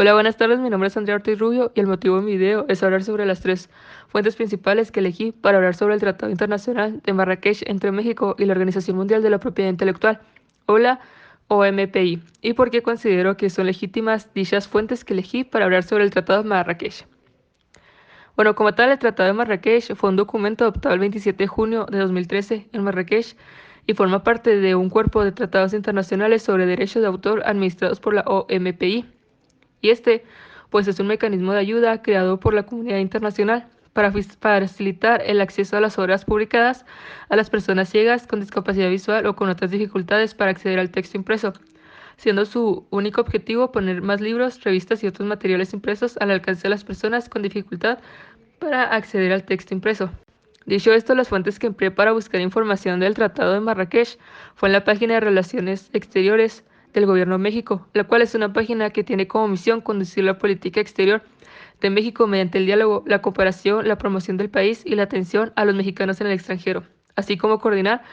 Hola, buenas tardes. Mi nombre es Andrea Ortiz Rubio y el motivo de mi video es hablar sobre las tres fuentes principales que elegí para hablar sobre el Tratado Internacional de Marrakech entre México y la Organización Mundial de la Propiedad Intelectual, o la OMPI, y por qué considero que son legítimas dichas fuentes que elegí para hablar sobre el Tratado de Marrakech. Bueno, como tal, el Tratado de Marrakech fue un documento adoptado el 27 de junio de 2013 en Marrakech y forma parte de un cuerpo de tratados internacionales sobre derechos de autor administrados por la OMPI. Y pues es un mecanismo de ayuda creado por la comunidad internacional para facilitar el acceso a las obras publicadas a las personas ciegas con discapacidad visual o con otras dificultades para acceder al texto impreso, siendo su único objetivo poner más libros, revistas y otros materiales impresos al alcance de las personas con dificultad para acceder al texto impreso. Dicho esto, las fuentes que empleé para buscar información del Tratado de Marrakech fue en la página de Relaciones Exteriores del Gobierno de México, la cual es una página que tiene como misión conducir la política exterior de México mediante el diálogo, la cooperación, la promoción del país y la atención a los mexicanos en el extranjero, así como coordinar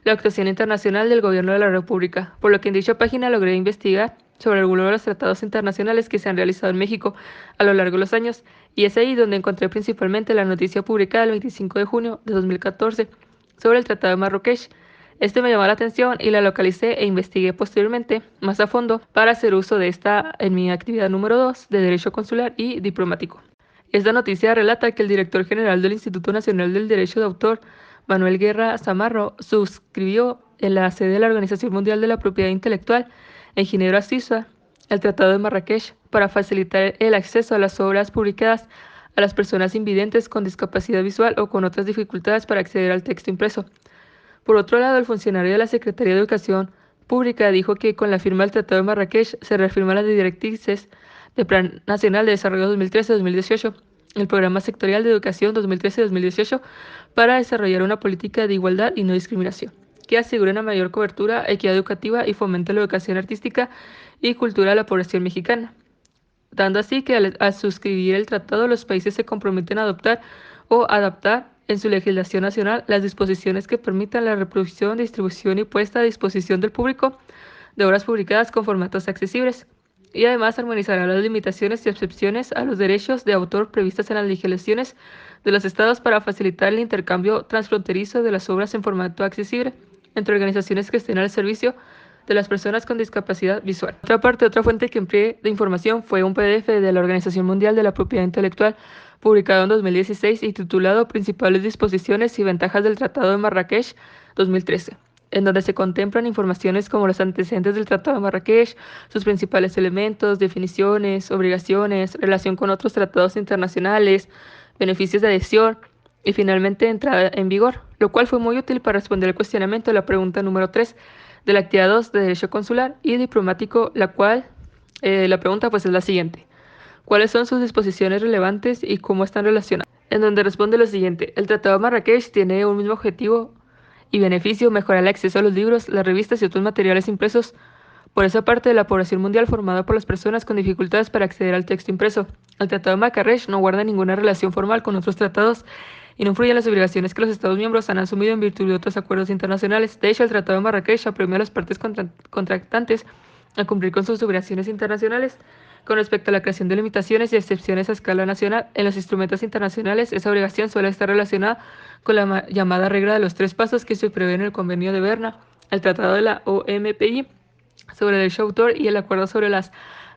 la actuación internacional del Gobierno de la República, por lo que en dicha página logré investigar sobre algunos de los tratados internacionales que se han realizado en México a lo largo de los años, y es ahí donde encontré principalmente la noticia publicada el 25 de junio de 2014 sobre el Tratado de Marrakech. Este me llamó la atención y la localicé e investigué posteriormente más a fondo para hacer uso de esta en mi actividad número 2 de Derecho Consular y Diplomático. Esta noticia relata que el director general del Instituto Nacional del Derecho de Autor, Manuel Guerra Zamarro, suscribió en la sede de la Organización Mundial de la Propiedad Intelectual en Ginebra, Suiza, el Tratado de Marrakech para facilitar el acceso a las obras publicadas a las personas invidentes con discapacidad visual o con otras dificultades para acceder al texto impreso. Por otro lado, el funcionario de la Secretaría de Educación Pública dijo que con la firma del Tratado de Marrakech se reafirman las directrices del Plan Nacional de Desarrollo 2013-2018, el Programa Sectorial de Educación 2013-2018, para desarrollar una política de igualdad y no discriminación, que asegure una mayor cobertura, equidad educativa y fomente la educación artística y cultural a la población mexicana, dando así que al suscribir el tratado los países se comprometen a adoptar o adaptar en su legislación nacional las disposiciones que permitan la reproducción, distribución y puesta a disposición del público de obras publicadas con formatos accesibles, y además armonizará las limitaciones y excepciones a los derechos de autor previstas en las legislaciones de los estados para facilitar el intercambio transfronterizo de las obras en formato accesible entre organizaciones que estén al servicio de las personas con discapacidad visual. Otra fuente que empleé de información fue un PDF de la Organización Mundial de la Propiedad Intelectual, publicado en 2016 y titulado Principales disposiciones y ventajas del Tratado de Marrakech 2013, en donde se contemplan informaciones como los antecedentes del Tratado de Marrakech, sus principales elementos, definiciones, obligaciones, relación con otros tratados internacionales, beneficios de adhesión y finalmente entrada en vigor, lo cual fue muy útil para responder el cuestionamiento de la pregunta número 3 de la actividad 2 de Derecho Consular y Diplomático, la cual la pregunta pues es la siguiente. ¿Cuáles son sus disposiciones relevantes y cómo están relacionadas? En donde responde lo siguiente. El Tratado de Marrakech tiene un mismo objetivo y beneficio: mejorar el acceso a los libros, las revistas y otros materiales impresos por esa parte de la población mundial formada por las personas con dificultades para acceder al texto impreso. El Tratado de Marrakech no guarda ninguna relación formal con otros tratados y no influye en las obligaciones que los Estados miembros han asumido en virtud de otros acuerdos internacionales. De hecho, el Tratado de Marrakech apremia a las partes contratantes a cumplir con sus obligaciones internacionales. Con respecto a la creación de limitaciones y excepciones a escala nacional, en los instrumentos internacionales esa obligación suele estar relacionada con la llamada regla de los tres pasos que se prevé en el Convenio de Berna, el Tratado de la OMPI sobre el derecho de autor y el acuerdo sobre las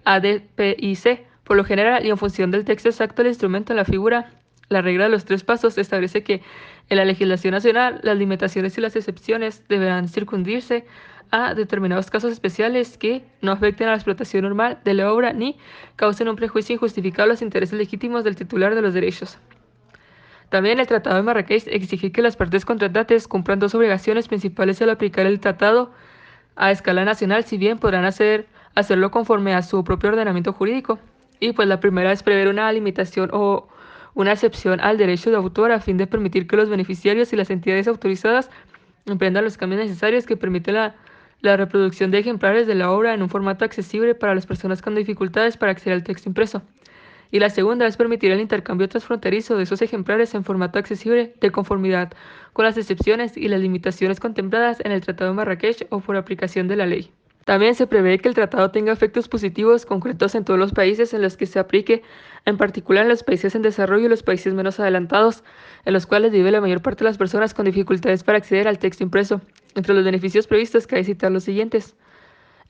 ADPIC. Por lo general, y en función del texto exacto del instrumento en la figura, la regla de los tres pasos establece que en la legislación nacional las limitaciones y las excepciones deberán circunscribirse a determinados casos especiales que no afecten a la explotación normal de la obra ni causen un prejuicio injustificado a los intereses legítimos del titular de los derechos. También el Tratado de Marrakech exige que las partes contratantes cumplan dos obligaciones principales al aplicar el tratado a escala nacional, si bien podrán hacerlo conforme a su propio ordenamiento jurídico. Y pues la primera es prever una limitación o una excepción al derecho de autor a fin de permitir que los beneficiarios y las entidades autorizadas emprendan los cambios necesarios que permiten la reproducción de ejemplares de la obra en un formato accesible para las personas con dificultades para acceder al texto impreso. Y la segunda es permitir el intercambio transfronterizo de esos ejemplares en formato accesible de conformidad con las excepciones y las limitaciones contempladas en el Tratado de Marrakech o por aplicación de la ley. También se prevé que el tratado tenga efectos positivos concretos en todos los países en los que se aplique, en particular en los países en desarrollo y los países menos adelantados, en los cuales vive la mayor parte de las personas con dificultades para acceder al texto impreso. Entre los beneficios previstos cabe citar los siguientes: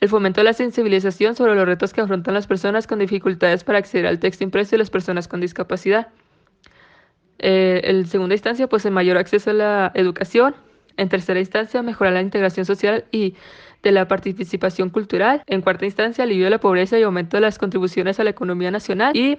el fomento de la sensibilización sobre los retos que afrontan las personas con dificultades para acceder al texto impreso y las personas con discapacidad. En segunda instancia, pues el mayor acceso a la educación. En tercera instancia, mejorar la integración social y de la participación cultural. En cuarta instancia, alivio de la pobreza y aumento de las contribuciones a la economía nacional. Y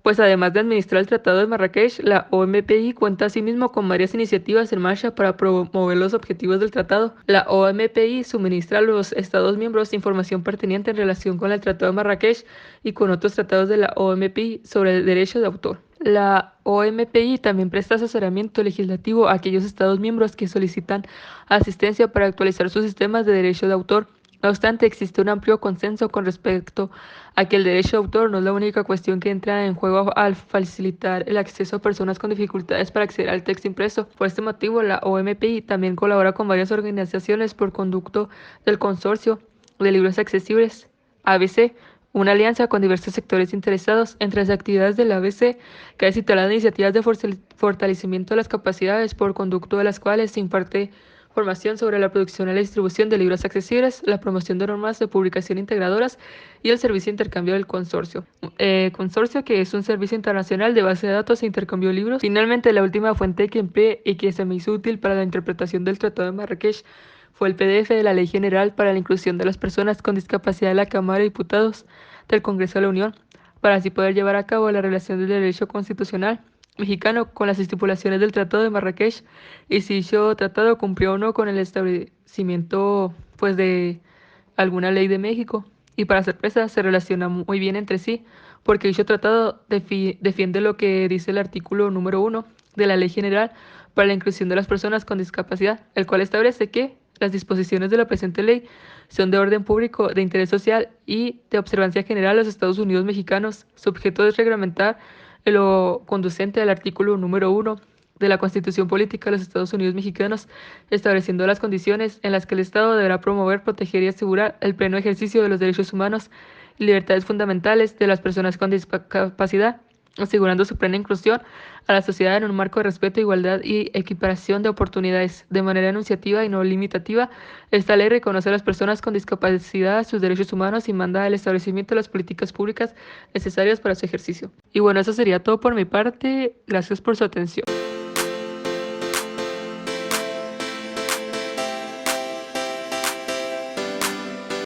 pues además de administrar el Tratado de Marrakech, la OMPI cuenta asimismo con varias iniciativas en marcha para promover los objetivos del tratado. La OMPI suministra a los Estados miembros información pertinente en relación con el Tratado de Marrakech y con otros tratados de la OMPI sobre el derecho de autor. La OMPI también presta asesoramiento legislativo a aquellos Estados miembros que solicitan asistencia para actualizar sus sistemas de derecho de autor. No obstante, existe un amplio consenso con respecto a que el derecho de autor no es la única cuestión que entra en juego al facilitar el acceso a personas con dificultades para acceder al texto impreso. Por este motivo, la OMPI también colabora con varias organizaciones por conducto del Consorcio de Libros Accesibles, ABC, una alianza con diversos sectores interesados. Entre las actividades de la ABC cabe citar las iniciativas de fortalecimiento de las capacidades, por conducto de las cuales se imparte formación sobre la producción y la distribución de libros accesibles, la promoción de normas de publicación integradoras y el servicio de intercambio del consorcio. Consorcio, que es un servicio internacional de base de datos e intercambio de libros. Finalmente, la última fuente que empleé y que se me hizo útil para la interpretación del Tratado de Marrakech fue el PDF de la Ley General para la Inclusión de las Personas con Discapacidad de la Cámara de Diputados del Congreso de la Unión, para así poder llevar a cabo la relación del derecho constitucional mexicano con las estipulaciones del Tratado de Marrakech, y si dicho tratado cumplió o no con el establecimiento pues de alguna ley de México. Y para sorpresa se relaciona muy bien entre sí, porque dicho tratado defiende lo que dice el artículo número 1 de la Ley General para la Inclusión de las Personas con Discapacidad, el cual establece que las disposiciones de la presente ley son de orden público, de interés social y de observancia general a los Estados Unidos mexicanos. Su objeto es reglamentar lo conducente al artículo número 1 de la Constitución Política de los Estados Unidos Mexicanos, estableciendo las condiciones en las que el Estado deberá promover, proteger y asegurar el pleno ejercicio de los derechos humanos y libertades fundamentales de las personas con discapacidad, asegurando su plena inclusión a la sociedad en un marco de respeto, igualdad y equiparación de oportunidades. De manera enunciativa y no limitativa, esta ley reconoce a las personas con discapacidad sus derechos humanos y manda el establecimiento de las políticas públicas necesarias para su ejercicio. Y bueno, eso sería todo por mi parte. Gracias por su atención.